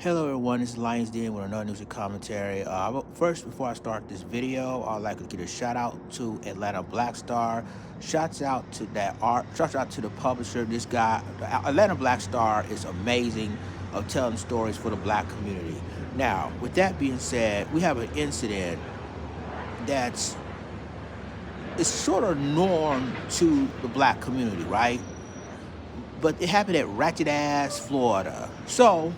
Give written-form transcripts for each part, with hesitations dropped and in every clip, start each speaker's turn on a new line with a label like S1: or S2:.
S1: Hello everyone, this is Lions Den with another news and commentary. First, before I start this video, I'd like to give a shout out to Atlanta Black Star. Shouts out to that art. Shouts out to the publisher. This guy, the Atlanta Black Star, is amazing of telling stories for the black community. Now, with that being said, we have an incident that's it's sort of norm to the black community, right? But it happened at ratchet ass Florida. So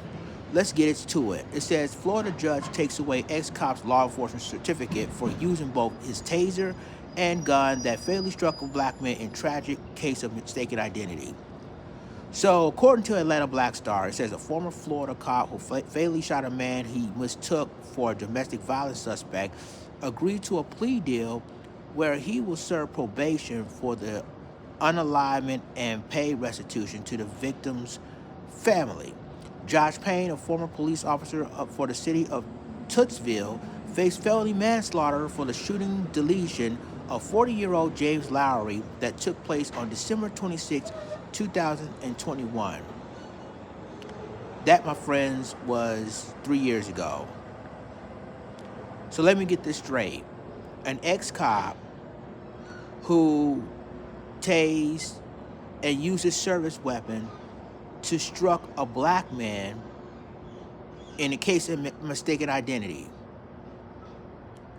S1: let's get to it. It says Florida judge takes away ex-cop's law enforcement certificate for using both his taser and gun that fatally struck a black man in tragic case of mistaken identity. So, according to Atlanta Black Star, it says a former Florida cop who fatally shot a man he mistook for a domestic violence suspect agreed to a plea deal where he will serve probation for the unaliving and pay restitution to the victim's family. Josh Payne, a former police officer for the city of Tootsville, faced felony manslaughter for the shooting deletion of 40-year-old James Lowry that took place on December 26, 2021. That, my friends, was 3 years ago. So let me get this straight. An ex-cop who tased and used his service weapon to struck a black man in a case of mistaken identity.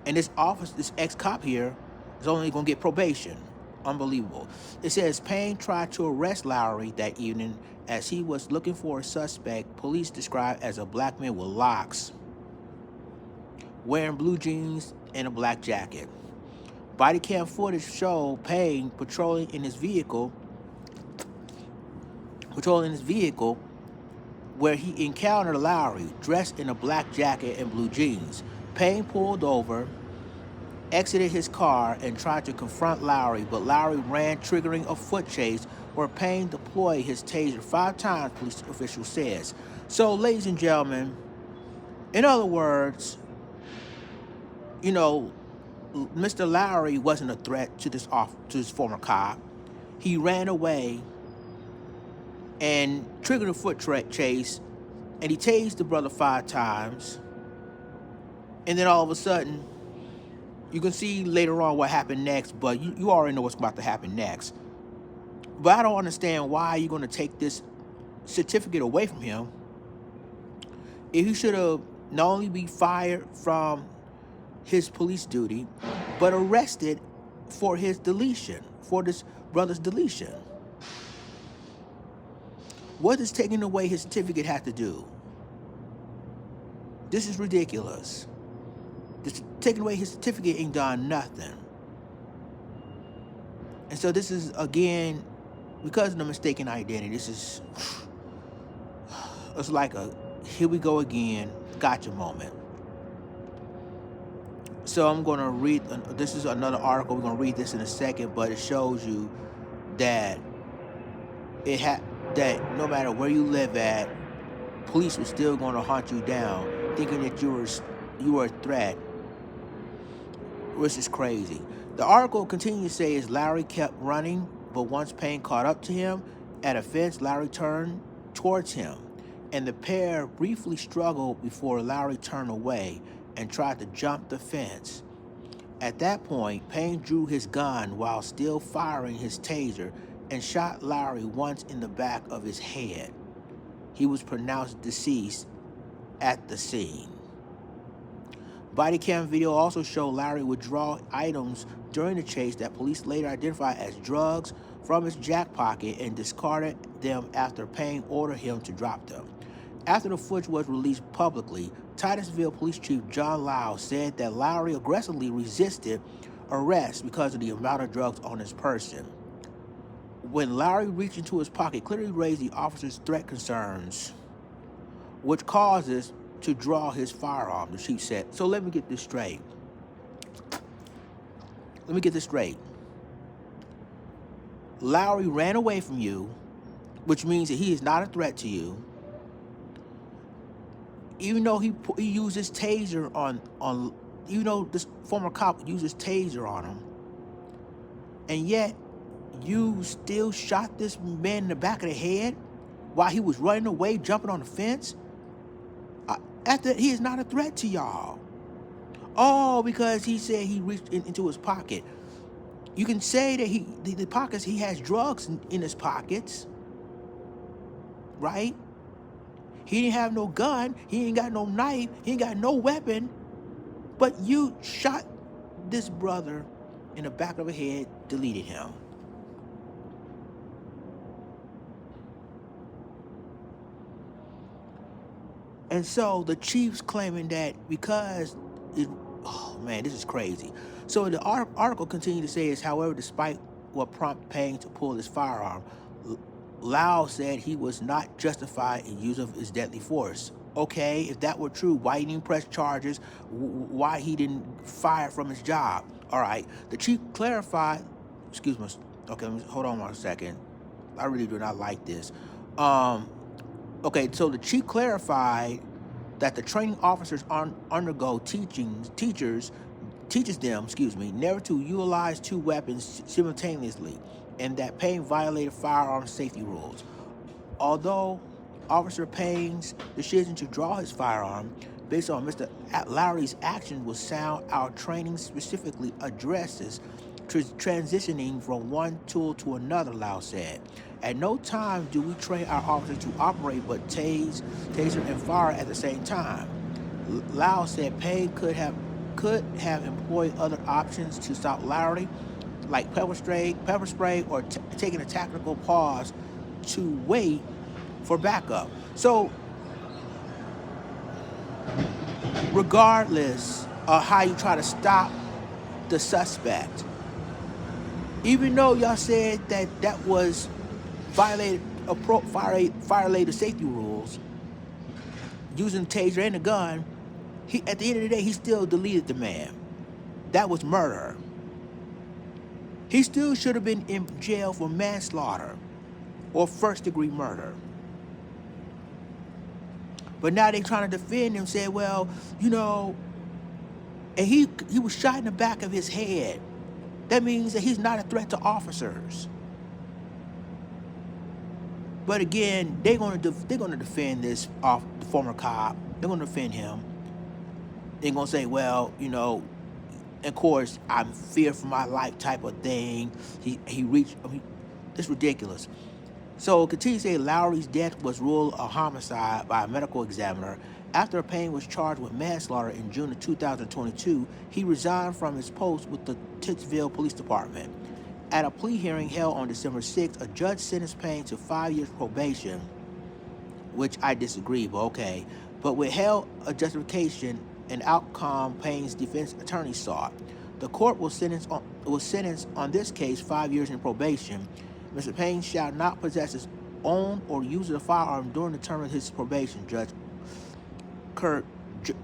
S1: And this ex-cop here is only going to get probation. Unbelievable. It says Payne tried to arrest Lowry that evening as he was looking for a suspect police described as a black man with locks, wearing blue jeans and a black jacket. Body cam footage showed Payne patrolling in his vehicle where he encountered Lowry dressed in a black jacket and blue jeans. Payne pulled over, exited his car, and tried to confront Lowry, but Lowry ran, triggering a foot chase where Payne deployed his taser 5 times, police official says. So, ladies and gentlemen, in other words, Mr. Lowry wasn't a threat to this former cop. He ran away and triggered a foot chase, and he tased the brother 5 times. And then all of a sudden, you can see later on what happened next, but you already know what's about to happen next. But I don't understand why you're going to take this certificate away from him if he should have not only be fired from his police duty, but arrested for his deletion, for this brother's deletion. What does taking away his certificate have to do? This is ridiculous. Taking away his certificate ain't done nothing. And so this is, again, because of the mistaken identity, it's like a here we go again, gotcha moment. So I'm going to read, this is another article, we're going to read this in a second, but it shows you that that no matter where you live at, police were still going to hunt you down, thinking that you were a threat, which is crazy. The article continues to say as Lowry kept running, but once Payne caught up to him at a fence, Lowry turned towards him, and the pair briefly struggled before Lowry turned away and tried to jump the fence. At that point, Payne drew his gun while still firing his taser and shot Lowry once in the back of his head. He was pronounced deceased at the scene. Body cam video also showed Lowry withdraw items during the chase that police later identified as drugs from his jack pocket and discarded them after Payne ordered him to drop them. After the footage was released publicly, Titusville Police Chief John Lau said that Lowry aggressively resisted arrest because of the amount of drugs on his person. When Lowry reached into his pocket, clearly raised the officer's threat concerns, which causes to draw his firearm, the chief said. So let me get this straight. Lowry ran away from you, which means that he is not a threat to you. Even though he used his taser even though this former cop used his taser on him, and yet you still shot this man in the back of the head while he was running away, jumping on the fence. After he is not a threat to y'all. Oh, because he said he reached into his pocket. You can say that the pockets, he has drugs in his pockets, right? He didn't have no gun. He ain't got no knife. He ain't got no weapon. But you shot this brother in the back of the head, deleted him. And so the chief's claiming that because oh man, this is crazy. So the article continued to say is, however, despite what prompted Payne to pull his firearm, Lau said he was not justified in use of his deadly force. Okay, if that were true, why he didn't press charges? Why he didn't fire from his job? All right, the chief clarified. Excuse me. Okay, hold on one second. I really do not like this. Okay, so the chief clarified that the training officers undergo teaches them, never to utilize two weapons simultaneously, and that Payne violated firearm safety rules. Although Officer Payne's decision to draw his firearm based on Mr. Lowry's action was sound, our training specifically addresses transitioning from one tool to another, Lau said. At no time do we train our officers to operate but taser and fire at the same time. Lau said Payne could have employed other options to stop Lowry, like pepper spray, or taking a tactical pause to wait for backup. So, regardless of how you try to stop the suspect, even though y'all said that was violated safety rules, using the taser and the gun, at the end of the day, he still deleted the man. That was murder. He still should have been in jail for manslaughter or first-degree murder. But now they're trying to defend him, say, well, and he was shot in the back of his head. That means that he's not a threat to officers. But again, they're going to defend this the former cop. They're going to defend him. They're going to say, well, of course, I'm fear for my life type of thing. He reached. It's ridiculous. So continue to say Lowry's death was ruled a homicide by a medical examiner. After Payne was charged with manslaughter in June of 2022, he resigned from his post with the Titsville Police Department. At a plea hearing held on December 6th, a judge sentenced Payne to 5 years probation, which I disagree, but okay, but withheld a justification and outcome Payne's defense attorney sought. The court will sentence on this case 5 years in probation. Mr. Payne shall not possess his own or use a firearm during the term of his probation, Judge Kurt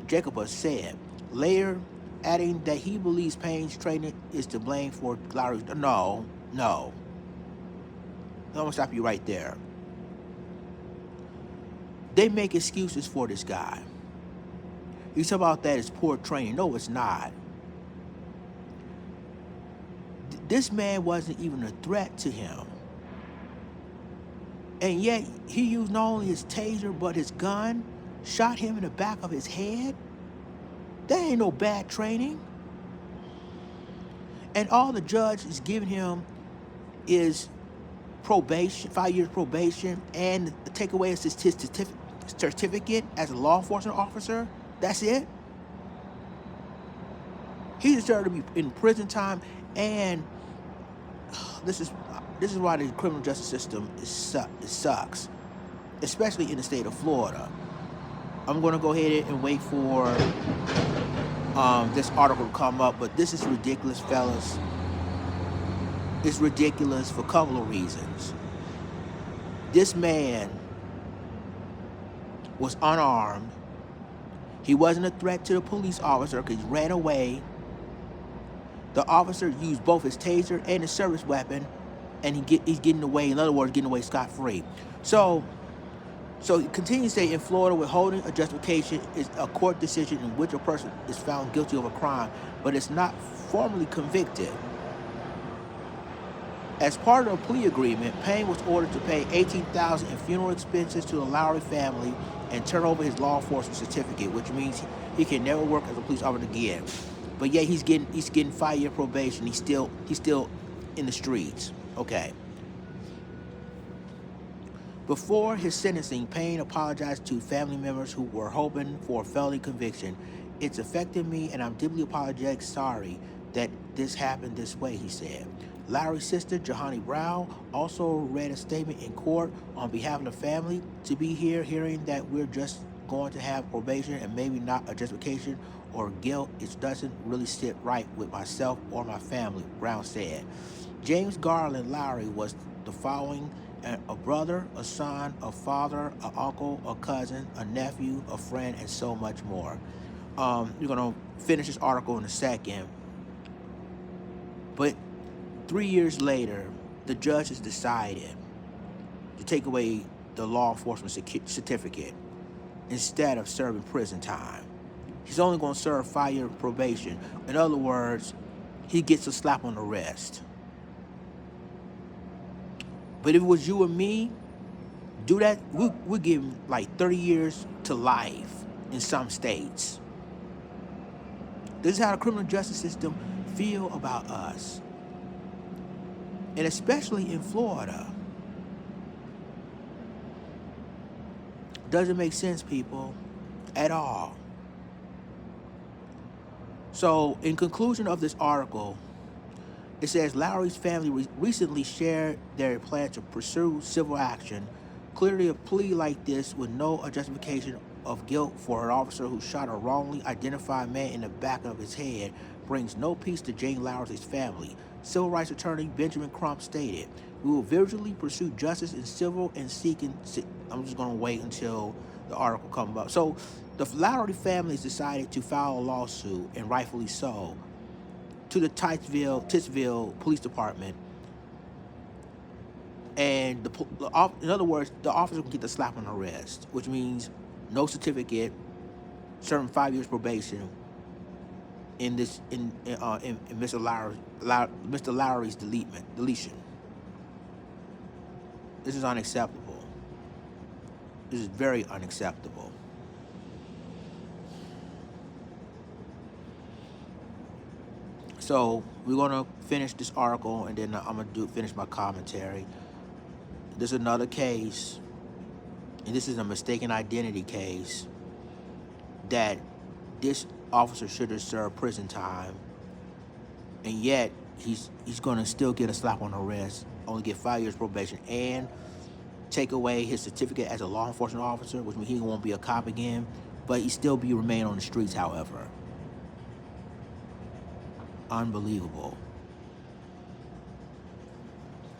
S1: Jacobus said. Later, adding that he believes Payne's training is to blame for Lowry's. No. I'm going to stop you right there. They make excuses for this guy. You talk about that as poor training. No, it's not. This man wasn't even a threat to him. And yet, he used not only his taser, but his gun, shot him in the back of his head. That ain't no bad training. And all the judge is giving him is probation, 5 years probation, and take away his certificate as a law enforcement officer. That's it. He deserved to be in prison time, and this is why the criminal justice system sucks, especially in the state of Florida. I'm going to go ahead and wait for this article to come up, but this is ridiculous, fellas. It's ridiculous for a couple of reasons. This man was unarmed. He wasn't a threat to the police officer because he ran away. The officer used both his taser and his service weapon, and he's getting away. In other words, getting away scot-free. So it continues to say in Florida, withholding a justification is a court decision in which a person is found guilty of a crime, but it's not formally convicted. As part of a plea agreement, Payne was ordered to pay $18,000 in funeral expenses to the Lowry family and turn over his law enforcement certificate, which means he can never work as a police officer again. But yet he's getting 5-year probation. He's still in the streets. Okay. Before his sentencing, Payne apologized to family members who were hoping for a felony conviction. It's affected me, and I'm deeply apologetic, sorry that this happened this way, he said. Lowry's sister, Jahani Brown, also read a statement in court on behalf of the family. To be here hearing that we're just going to have probation and maybe not a justification or guilt, it doesn't really sit right with myself or my family, Brown said. James Garland Lowry was the following: a brother, a son, a father, an uncle, a cousin, a nephew, a friend, and so much more. You're going to finish this article in a second. But 3 years later, the judge has decided to take away the law enforcement certificate instead of serving prison time. He's only going to serve 5-year probation. In other words, he gets a slap on the wrist. But if it was you and me, do that, we'll give him like 30 years to life in some states. This is how the criminal justice system feel about us. And especially in Florida. Doesn't make sense, people, at all. So, in conclusion of this article, it says Lowry's family recently shared their plan to pursue civil action. Clearly, a plea like this with no justification of guilt for an officer who shot a wrongly identified man in the back of his head brings no peace to Jane Lowry's family. Civil rights attorney Benjamin Crump stated, "We will vigorously pursue justice in civil and seeking." I'm just going to wait until the article comes up. So, the Lowry family has decided to file a lawsuit, and rightfully so, to the Titsville Police Department. And in other words, the officer can get the slap on the wrist, which means no certificate, serving 5 years probation in Mr. Lowry's deletion. This is unacceptable. This is very unacceptable. So we're gonna finish this article, and then I'm gonna finish my commentary. There's another case, and this is a mistaken identity case that this officer should have served prison time, and yet he's gonna still get a slap on the wrist, only get 5 years probation, and take away his certificate as a law enforcement officer, which means he won't be a cop again, but he still remain on the streets, however. Unbelievable.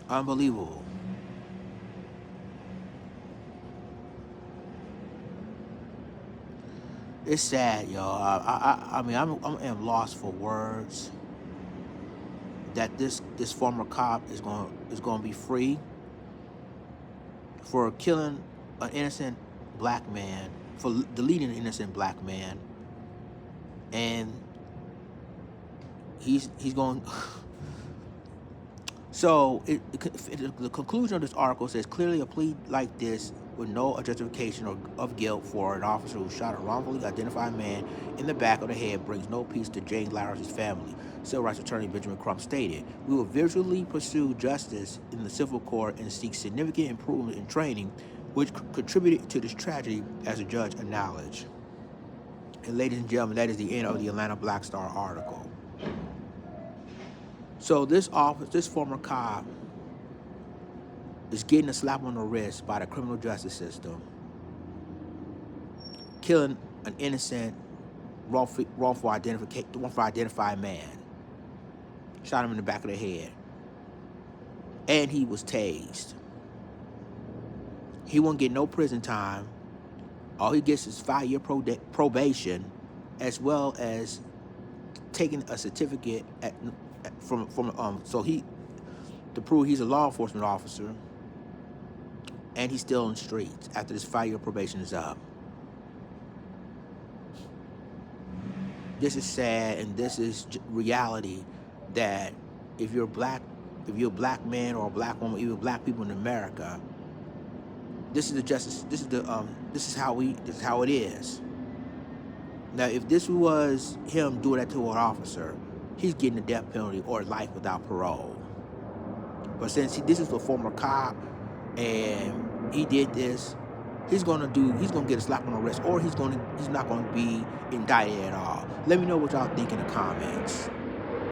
S1: Unbelievable. It's sad, y'all. I mean, I'm lost for words that this former cop is going to be free for killing an innocent black man, for deleting an innocent black man, and he's going. So the conclusion of this article says, clearly a plea like this with no justification of guilt for an officer who shot a wrongfully identified man in the back of the head brings no peace to Jane Lowry's family. Civil rights attorney Benjamin Crump stated, "We will vigorously pursue justice in the civil court and seek significant improvement in training, which contributed to this tragedy," as the judge acknowledged. And ladies and gentlemen, that is the end of the Atlanta Black Star article. So this former cop is getting a slap on the wrist by the criminal justice system, killing an innocent, wrongful identified man, shot him in the back of the head, and he was tased. He won't get no prison time. All he gets is 5-year probation, as well as taking a certificate to prove he's a law enforcement officer, and he's still in the streets after this 5-year probation is up. This is sad, and this is reality, that if you're a black man or a black woman, even black people in America, This is the justice. This is how it is. Now, if this was him doing that to an officer, he's getting the death penalty or life without parole. But since this is a former cop and he did this, he's gonna get a slap on the wrist, or he's not gonna be indicted at all. Let me know what y'all think in the comments.